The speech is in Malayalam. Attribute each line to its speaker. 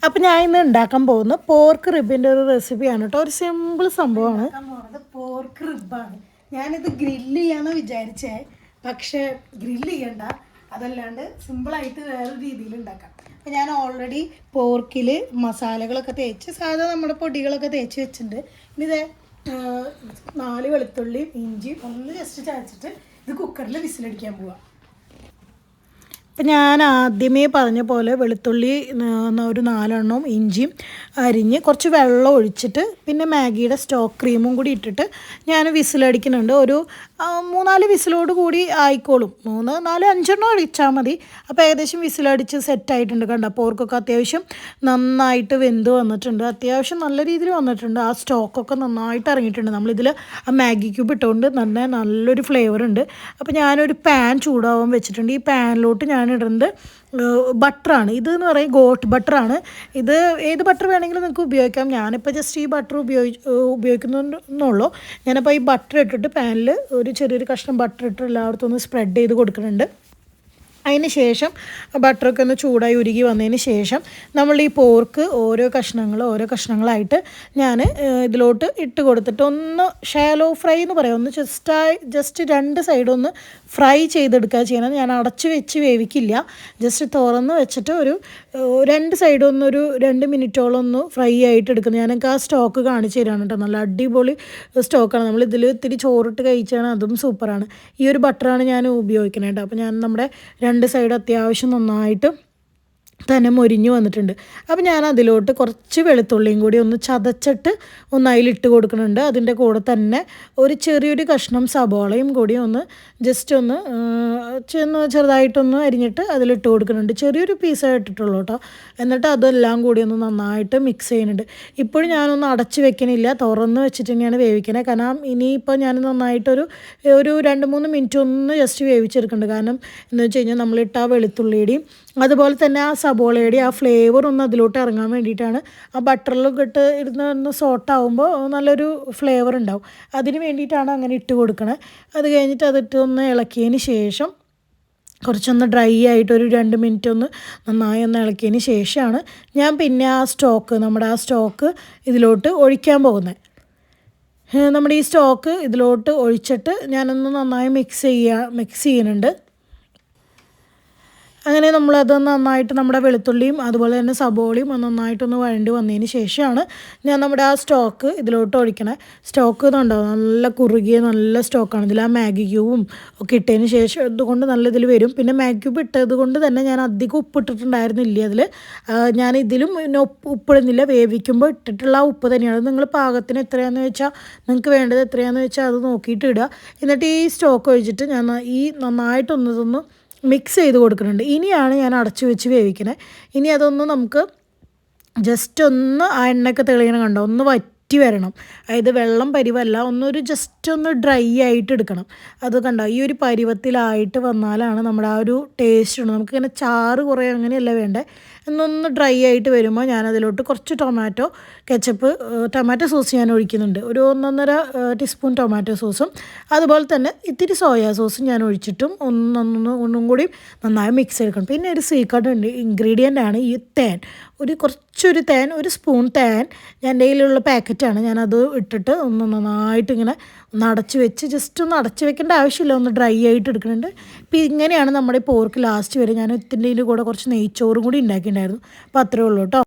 Speaker 1: അപ്പം ഞാൻ ഇന്ന് ഉണ്ടാക്കാൻ പോകുന്ന പോർക്ക് റിബിൻ്റെ ഒരു റെസിപ്പിയാണ് കേട്ടോ. ഒരു സിമ്പിൾ സംഭവമാണ്. പോർക്ക് റിബാണ്. ഞാനിത് ഗ്രില്ല് ചെയ്യാമെന്ന് വിചാരിച്ചേ, പക്ഷേ ഗ്രില്ല് ചെയ്യണ്ട, അതല്ലാണ്ട് സിമ്പിളായിട്ട് വേറൊരു രീതിയിൽ ഉണ്ടാക്കാം. അപ്പം ഞാൻ ഓൾറെഡി പോർക്കിൽ മസാലകളൊക്കെ തേച്ച് സാധാരണ നമ്മുടെ പൊടികളൊക്കെ തേച്ച് വെച്ചിട്ടുണ്ട്. ഇനി ഇതേ 4 വെളുത്തുള്ളിയും ഇഞ്ചിയും ഒന്ന് ജസ്റ്റ് ചതച്ചിട്ട് ഇത് കുക്കറിൽ വിസിലടിക്കാൻ പോവാം. ഇപ്പം ഞാൻ ആദ്യമേ പറഞ്ഞ പോലെ വെളുത്തുള്ളി ഒരു 4 എണ്ണവും ഇഞ്ചിയും അരിഞ്ഞ് കുറച്ച് വെള്ളം ഒഴിച്ചിട്ട് പിന്നെ മാഗിയുടെ സ്റ്റോക്ക് ക്രീമും കൂടി ഇട്ടിട്ട് ഞാൻ വിസിലടിക്കുന്നുണ്ട്. ഒരു 3-4 വിസിലോട് കൂടി ആയിക്കോളും. 3, 4, 5 എണ്ണം അടിച്ചാൽ മതി. അപ്പോൾ ഏകദേശം വിസിലടിച്ച് സെറ്റായിട്ടുണ്ട്. കണ്ട പോർക്കൊക്കെ അത്യാവശ്യം നന്നായിട്ട് വെന്ത് വന്നിട്ടുണ്ട്. അത്യാവശ്യം നല്ല രീതിയിൽ വന്നിട്ടുണ്ട്. ആ സ്റ്റോക്കൊക്കെ നന്നായിട്ട് ഇറങ്ങിയിട്ടുണ്ട്. നമ്മളിതിൽ ആ മാഗി ക്യൂബ് ഇട്ടുകൊണ്ട് നല്ലൊരു ഫ്ലേവർ ഉണ്ട്. അപ്പോൾ ഞാനൊരു പാൻ ചൂടാവാൻ വെച്ചിട്ടുണ്ട്. ഈ പാനിലോട്ട് ഞാൻ ഇടുന്നത് ബട്ടറാണ്. ഇതെന്ന് പറയും ഗോട്ട് ബട്ടറാണ്. ഇത് ഏത് ബട്ടർ വേണമെങ്കിലും നിങ്ങൾക്ക് ഉപയോഗിക്കാം. ഞാനിപ്പോൾ ജസ്റ്റ് ഈ ബട്ടർ ഉപയോഗിക്കുന്നുള്ളൂ. ഞാനപ്പോൾ ഈ ബട്ടർ ഇട്ടിട്ട് പാനിൽ ഒരു ചെറിയൊരു കഷ്ണം ബട്ടർ ഇട്ട് എല്ലായിടത്തും ഒന്ന് സ്പ്രെഡ് ചെയ്ത് കൊടുക്കുന്നുണ്ട്. അതിന് ശേഷം ബട്ടറൊക്കെ ഒന്ന് ചൂടായി ഉരുകി വന്നതിന് ശേഷം നമ്മൾ ഈ പോർക്ക് ഓരോ കഷ്ണങ്ങളായിട്ട് ഞാൻ ഇതിലോട്ട് ഇട്ട് കൊടുത്തിട്ട് ഒന്ന് ഷാലോ ഫ്രൈ എന്ന് പറയാം. ഒന്ന് ജസ്റ്റ് 2 സൈഡൊന്ന് ഫ്രൈ ചെയ്തെടുക്കുക ചെയ്യണം. ഞാൻ അടച്ച് വെച്ച് വേവിക്കില്ല. ജസ്റ്റ് തുറന്ന് വെച്ചിട്ട് ഒരു 2 സൈഡൊന്നൊരു 2 മിനിറ്റോളം ഒന്ന് ഫ്രൈ ആയിട്ട് എടുക്കുന്നത്. ഞാനൊക്കെ ആ സ്റ്റോക്ക് കാണിച്ചു തരാണ് കേട്ടോ. നല്ല അടിപൊളി സ്റ്റോക്കാണ്. നമ്മൾ ഇതിൽ ഇത്തിരി ചോറിട്ട് കഴിച്ചാണ്, അതും സൂപ്പറാണ്. ഈ ഒരു ബട്ടറാണ് ഞാൻ ഉപയോഗിക്കുന്നത് കേട്ടോ. അപ്പോൾ ഞാൻ നമ്മുടെ 2 സൈഡ് അത്യാവശ്യം നന്നായിട്ട് തന്നെ മൊരിഞ്ഞ് വന്നിട്ടുണ്ട്. അപ്പോൾ ഞാൻ അതിലോട്ട് കുറച്ച് വെളുത്തുള്ളിയും കൂടി ഒന്ന് ചതച്ചിട്ട് ഒന്ന് അതിലിട്ട് കൊടുക്കുന്നുണ്ട്. അതിൻ്റെ കൂടെ തന്നെ ഒരു ചെറിയൊരു കഷ്ണം സബോളയും കൂടി ഒന്ന് ജസ്റ്റ് ഒന്ന് ചെറുതായിട്ടൊന്ന് അരിഞ്ഞിട്ട് അതിലിട്ട് കൊടുക്കുന്നുണ്ട്. ചെറിയൊരു പീസായി ഇട്ടിട്ടുള്ളൂ കേട്ടോ. എന്നിട്ട് അതെല്ലാം കൂടി ഒന്ന് നന്നായിട്ട് മിക്സ് ചെയ്യുന്നുണ്ട്. ഇപ്പോഴും ഞാനൊന്ന് അടച്ച് വെക്കണില്ല, തുറന്ന് വെച്ചിട്ട് തന്നെയാണ് വേവിക്കുന്നത്. കാരണം ഇനിയിപ്പോൾ ഞാൻ നന്നായിട്ടൊരു 2-3 മിനിറ്റ് ഒന്ന് ജസ്റ്റ് വേവിച്ചെടുക്കുന്നുണ്ട്. കാരണം എന്ന് വെച്ച് കഴിഞ്ഞാൽ നമ്മളിട്ട ആ വെളുത്തുള്ളിയുടെയും അതുപോലെ തന്നെ ആ സബോളയുടെ ആ ഫ്ലേവർ ഒന്ന് അതിലോട്ട് ഇറങ്ങാൻ വേണ്ടിയിട്ടാണ്. ആ ബട്ടറിലൊക്കെ ഇട്ട് ഒന്ന് സോട്ടാകുമ്പോൾ നല്ലൊരു ഫ്ലേവർ ഉണ്ടാവും. അതിന് വേണ്ടിയിട്ടാണ് അങ്ങനെ ഇട്ട് കൊടുക്കണത്. അത് കഴിഞ്ഞിട്ട് അതിട്ട് ഒന്ന് ഇളക്കിയതിന് ശേഷം കുറച്ചൊന്ന് ഡ്രൈ ആയിട്ട് ഒരു 2 മിനിറ്റ് ഒന്ന് നന്നായി ഒന്ന് ഇളക്കിയതിന് ശേഷമാണ് ഞാൻ പിന്നെ നമ്മുടെ ആ സ്റ്റോക്ക് ഇതിലോട്ട് ഒഴിക്കാൻ പോകുന്നത്. നമ്മുടെ ഈ സ്റ്റോക്ക് ഇതിലോട്ട് ഒഴിച്ചിട്ട് ഞാനൊന്ന് നന്നായി മിക്സ് ചെയ്യുന്നുണ്ട്. അങ്ങനെ നമ്മളത് നന്നായിട്ട് നമ്മുടെ വെളുത്തുള്ളിയും അതുപോലെ തന്നെ സബോളയും നന്നായിട്ടൊന്ന് വഴണ്ടി വന്നതിന് ശേഷമാണ് ഞാൻ നമ്മുടെ ആ സ്റ്റോക്ക് ഇതിലോട്ട് ഒഴിക്കണേ. സ്റ്റോക്ക് ഇതുണ്ടാവും, നല്ല കുറുകിയ നല്ല സ്റ്റോക്കാണ്. ഇതിൽ ആ മാഗി ക്യൂബും ഒക്കെ ഇട്ടതിന് ശേഷം ഇതുകൊണ്ട് നല്ല ഇതിൽ വരും. പിന്നെ മാഗി ക്യൂബ് ഇട്ടത് കൊണ്ട് തന്നെ ഞാൻ അധികം ഉപ്പിട്ടിട്ടുണ്ടായിരുന്നില്ല അതിൽ. ഞാൻ ഇതിലും ഉപ്പിടുന്നില്ല. വേവിക്കുമ്പോൾ ഇട്ടിട്ടുള്ള ആ ഉപ്പ് തന്നെയാണ്. നിങ്ങൾ പാകത്തിന് എത്രയാണെന്ന് വെച്ചാൽ നിങ്ങൾക്ക് വേണ്ടത് എത്രയാണെന്ന് വെച്ചാൽ അത് നോക്കിയിട്ട് ഇടുക. എന്നിട്ട് ഈ സ്റ്റോക്ക് ഒഴിച്ചിട്ട് ഞാൻ ഈ നന്നായിട്ടൊന്ന് മിക്സ് ചെയ്ത് കൊടുക്കുന്നുണ്ട്. ഇനിയാണ് ഞാൻ അടച്ചു വെച്ച് വേവിക്കുന്നത്. ഇനി അതൊന്ന് നമുക്ക് ജസ്റ്റ് ഒന്ന് ആ എണ്ണയൊക്കെ തെളിയണം, കണ്ടോ, ഒന്ന് വറ്റി വരണം. അതായത് വെള്ളം പരിവല്ല, ഒന്നൊരു ജസ്റ്റ് ഒന്ന് ഡ്രൈ ആയിട്ട് എടുക്കണം. അത് കണ്ടോ, ഈ ഒരു പരുവത്തിലായിട്ട് വന്നാലാണ് നമ്മുടെ ആ ഒരു ടേസ്റ്റ് ഉണ്ട്. നമുക്കിങ്ങനെ ചാറ് കുറേ അങ്ങനെയല്ല വേണ്ടേ. എന്നൊന്ന് ഡ്രൈ ആയിട്ട് വരുമ്പോൾ ഞാനതിലോട്ട് കുറച്ച് ടൊമാറ്റോ സോസ് ഞാൻ ഒഴിക്കുന്നുണ്ട്. ഒരു 1-1.5 ടീസ്പൂൺ ടൊമാറ്റോ സോസും അതുപോലെ തന്നെ ഇത്തിരി സോയാ സോസും ഞാൻ ഒഴിച്ചിട്ടും ഒന്നും കൂടി നന്നായി മിക്സ് ചെയ്തെടുക്കണം. പിന്നെ ഒരു സീക്രട്ട് ഇൻഗ്രീഡിയൻ്റ് ആണ് ഈ തേൻ. കുറച്ചൊരു തേൻ, 1 സ്പൂൺ തേൻ എൻ്റെ കയ്യിലുള്ള പാക്കറ്റാണ്. ഞാനത് ഇട്ടിട്ട് ഒന്ന് നന്നായിട്ട് ഇങ്ങനെ ഒന്ന് അടച്ച് വെച്ച് ജസ്റ്റ് ഒന്ന് അടച്ച് വെക്കേണ്ട ആവശ്യമില്ല, ഒന്ന് ഡ്രൈ ആയിട്ട് എടുക്കുന്നുണ്ട്. അപ്പോൾ ഇങ്ങനെയാണ് നമ്മുടെ പോർക്ക് ലാസ്റ്റ് വരെ. ഞാൻ ഇതിൻ്റെ കൂടെ കുറച്ച് നെയ്ച്ചോറും കൂടി ഉണ്ടാക്കിയിട്ടുണ്ടായിരുന്നു. അപ്പോൾ അത്രേ ഉള്ളൂ കേട്ടോ.